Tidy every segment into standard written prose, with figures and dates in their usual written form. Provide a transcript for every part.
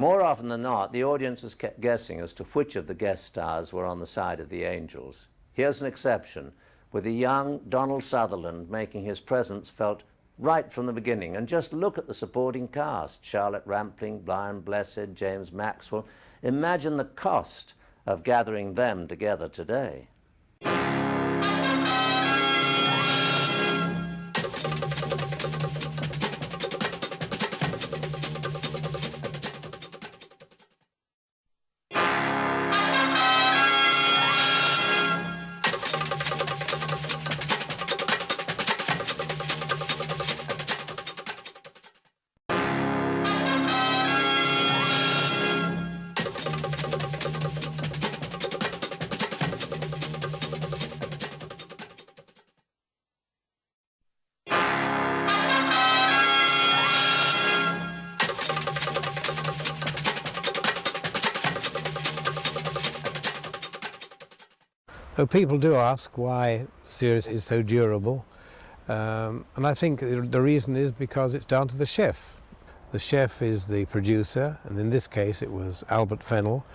More often than not, the audience was kept guessing as to which of the guest stars were on the side of the angels. Here's an exception, with a young Donald Sutherland making his presence felt right from the beginning. And just look at the supporting cast: Charlotte Rampling, Brian Blessed, James Maxwell. Imagine the cost of gathering them together today. So people do ask why the series is so durable, and I think the reason is because it's down to the chef. The chef is the producer, and in this case it was Albert Fennell.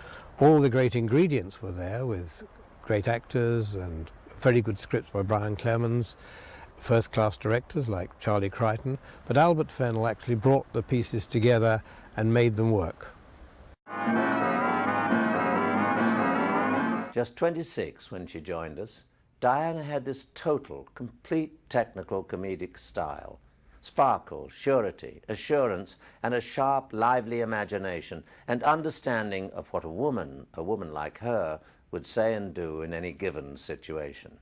All the great ingredients were there, with great actors and very good scripts by Brian Clemens, first-class directors like Charlie Crichton, but Albert Fennell actually brought the pieces together and made them work. Just 26 when she joined us, Diana had this total, complete technical comedic style. Sparkle, surety, assurance, and a sharp, lively imagination, and understanding of what a woman like her, would say and do in any given situation,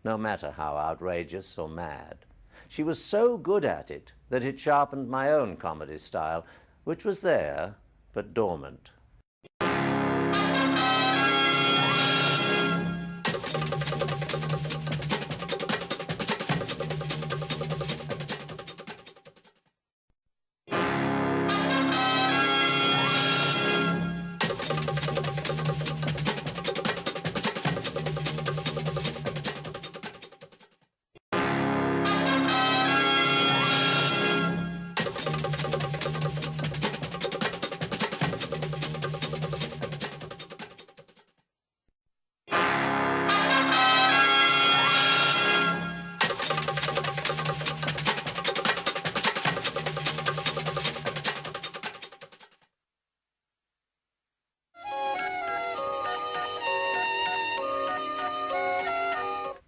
no matter how outrageous or mad. She was so good at it that it sharpened my own comedy style, which was there, but dormant.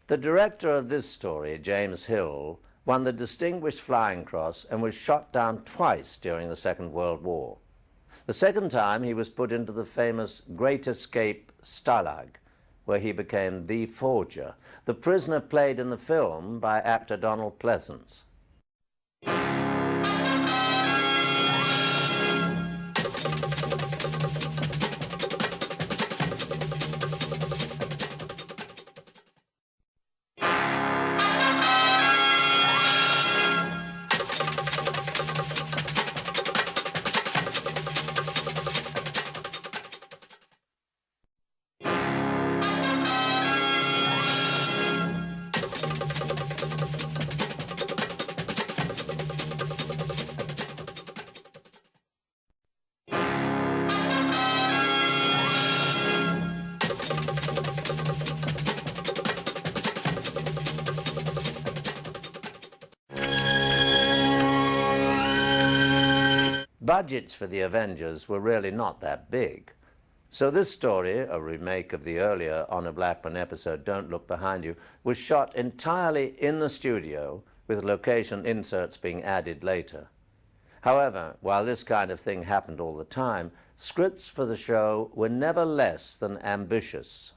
The director of this story, James Hill, won the Distinguished Flying Cross and was shot down twice during the Second World War. The second time he was put into the famous Great Escape Stalag, where he became the forger, the prisoner played in the film by actor Donald Pleasance. Budgets for the Avengers were really not that big. So this story, a remake of the earlier Honor Blackman episode Don't Look Behind You, was shot entirely in the studio, with location inserts being added later. However, while this kind of thing happened all the time, scripts for the show were never less than ambitious.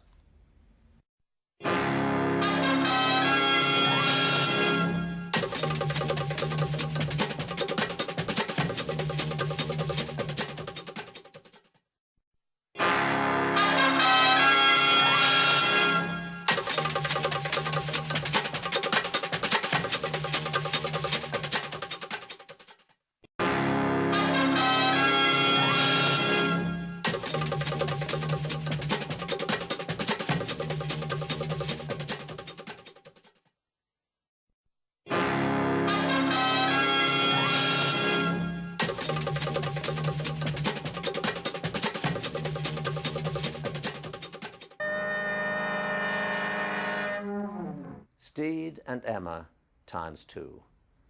Steed and Emma ×2.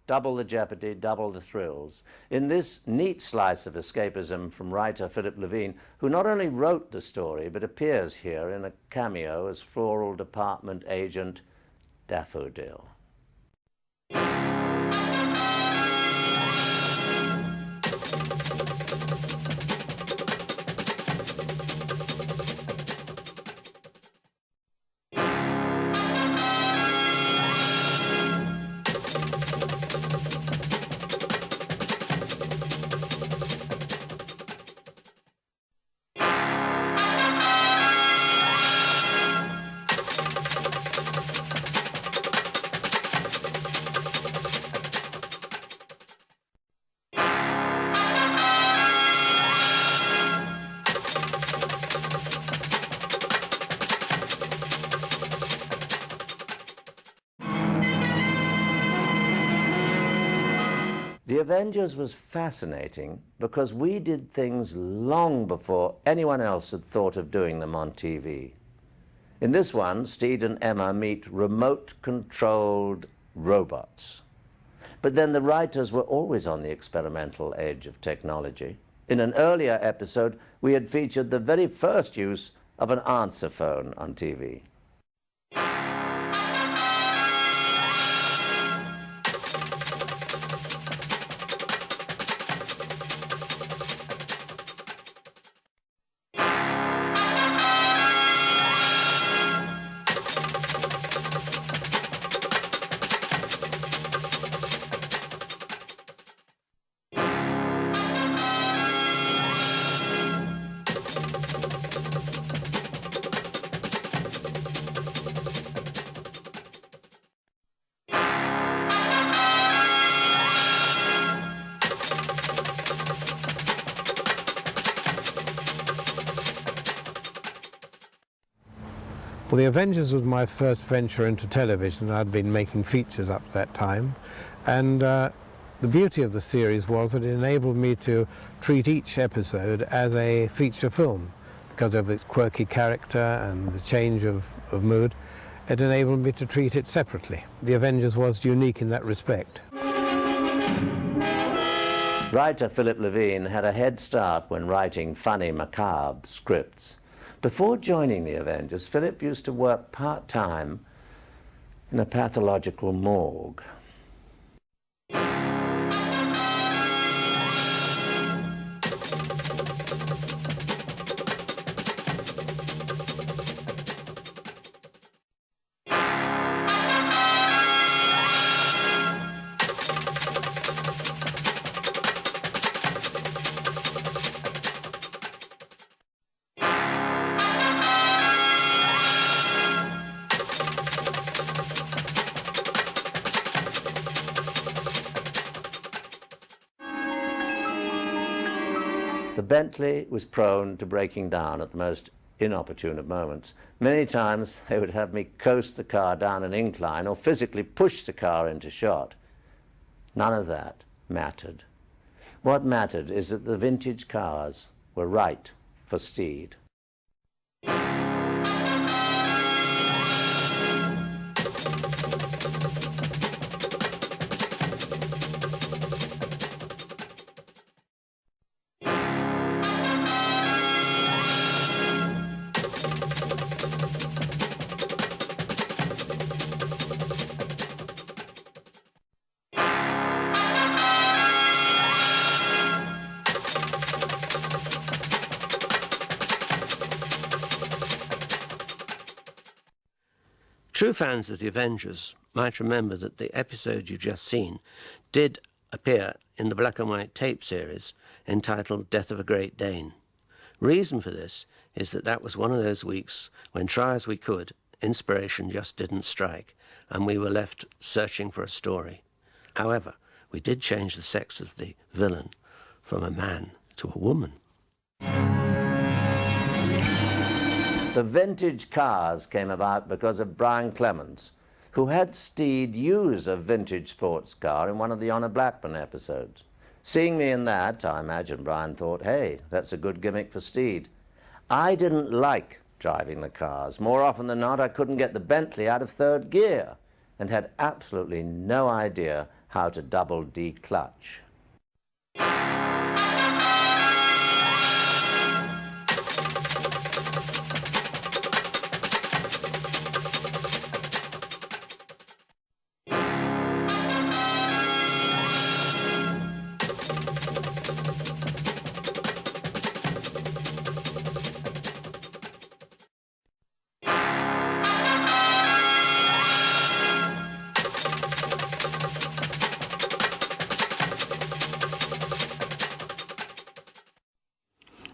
Double the jeopardy, double the thrills. In this neat slice of escapism from writer Philip Levine, who not only wrote the story, but appears here in a cameo as floral department agent Daffodil. The Avengers was fascinating because we did things long before anyone else had thought of doing them on TV. In this one, Steed and Emma meet remote-controlled robots. But then the writers were always on the experimental edge of technology. In an earlier episode, we had featured the very first use of an answer phone on TV. Well, The Avengers was my first venture into television. I'd been making features up to that time, and the beauty of the series was that it enabled me to treat each episode as a feature film. Because of its quirky character and the change of mood, it enabled me to treat it separately. The Avengers was unique in that respect. Writer Philip Levine had a head start when writing funny, macabre scripts. Before joining the Avengers, Philip used to work part-time in a pathological morgue. The Bentley was prone to breaking down at the most inopportune of moments. Many times they would have me coast the car down an incline or physically push the car into shot. None of that mattered. What mattered is that the vintage cars were right for Steed. True fans of The Avengers might remember that the episode you've just seen did appear in the black and white tape series entitled Death of a Great Dane. Reason for this is that that was one of those weeks when, try as we could, inspiration just didn't strike, and we were left searching for a story. However, we did change the sex of the villain from a man to a woman. The vintage cars came about because of Brian Clemens, who had Steed use a vintage sports car in one of the Honor Blackman episodes. Seeing me in that, I imagine Brian thought, hey, that's a good gimmick for Steed. I didn't like driving the cars. More often than not, I couldn't get the Bentley out of third gear. and had absolutely no idea how to double declutch.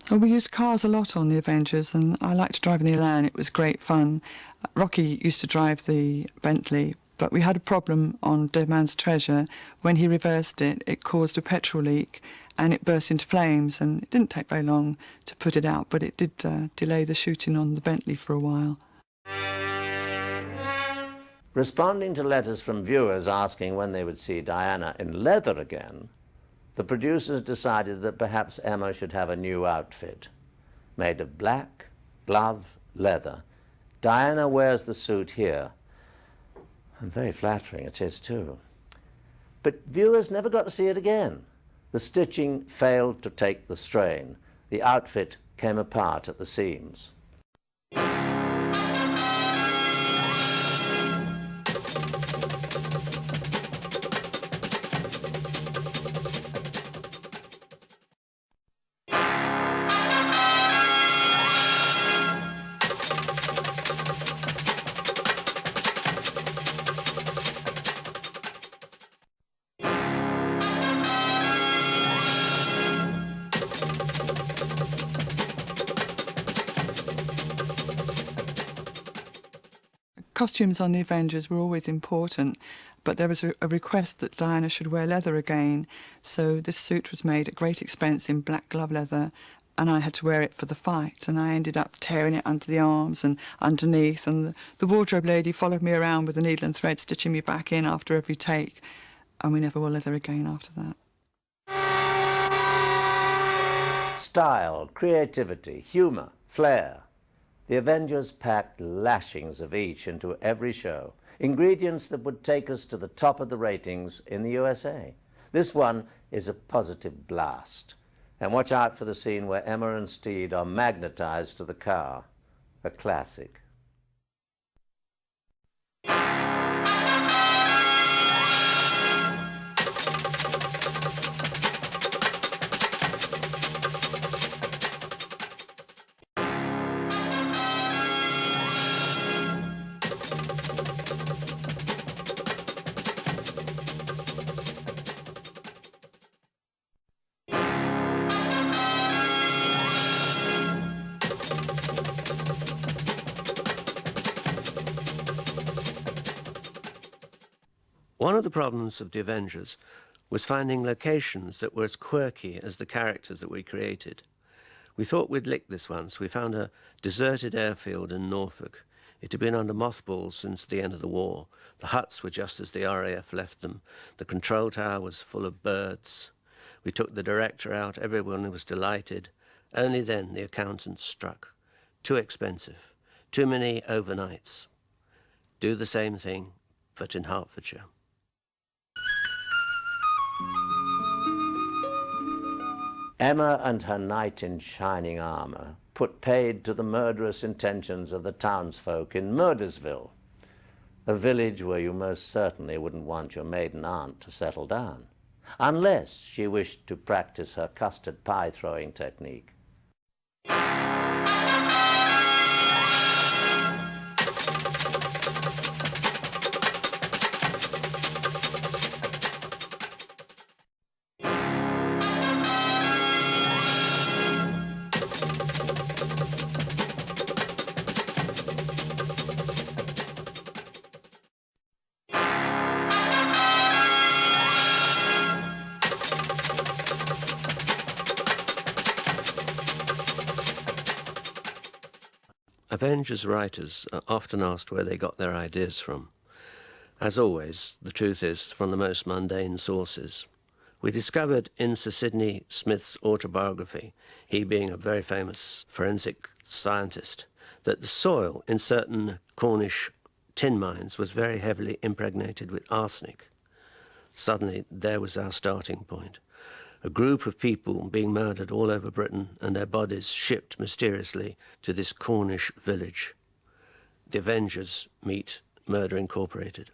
Well, we used cars a lot on the Avengers, and I liked driving the Elan. It was great fun. Rocky used to drive the Bentley, but we had a problem on Dead Man's Treasure. When he reversed it, it caused a petrol leak and it burst into flames, and it didn't take very long to put it out, but it did delay the shooting on the Bentley for a while. Responding to letters from viewers asking when they would see Diana in leather again, the producers decided that perhaps Emma should have a new outfit. Made of black, glove, leather. Diana wears the suit here, and very flattering it is too. But viewers never got to see it again. The stitching failed to take the strain. The outfit came apart at the seams. Costumes on the Avengers were always important, but there was a request that Diana should wear leather again, so this suit was made at great expense in black glove leather, and I had to wear it for the fight, and I ended up tearing it under the arms and underneath, and the wardrobe lady followed me around with a needle and thread, stitching me back in after every take, and we never wore leather again after that. Style, creativity, humour, flair. The Avengers packed lashings of each into every show, ingredients that would take us to the top of the ratings in the USA. This one is a positive blast. And watch out for the scene where Emma and Steed are magnetized to the car. A classic. One of the problems of the Avengers was finding locations that were as quirky as the characters that we created. We thought we'd lick this once. We found a deserted airfield in Norfolk. It had been under mothballs since the end of the war. The huts were just as the RAF left them. The control tower was full of birds. We took the director out. Everyone was delighted. Only then the accountants struck. Too expensive. Too many overnights. Do the same thing, but in Hertfordshire. Emma and her knight in shining armour put paid to the murderous intentions of the townsfolk in Murdersville, a village where you most certainly wouldn't want your maiden aunt to settle down, unless she wished to practice her custard pie throwing technique. Avengers writers are often asked where they got their ideas from. As always, the truth is from the most mundane sources. We discovered in Sir Sidney Smith's autobiography, he being a very famous forensic scientist, that the soil in certain Cornish tin mines was very heavily impregnated with arsenic. Suddenly, there was our starting point. A group of people being murdered all over Britain and their bodies shipped mysteriously to this Cornish village. The Avengers meet Murder Incorporated.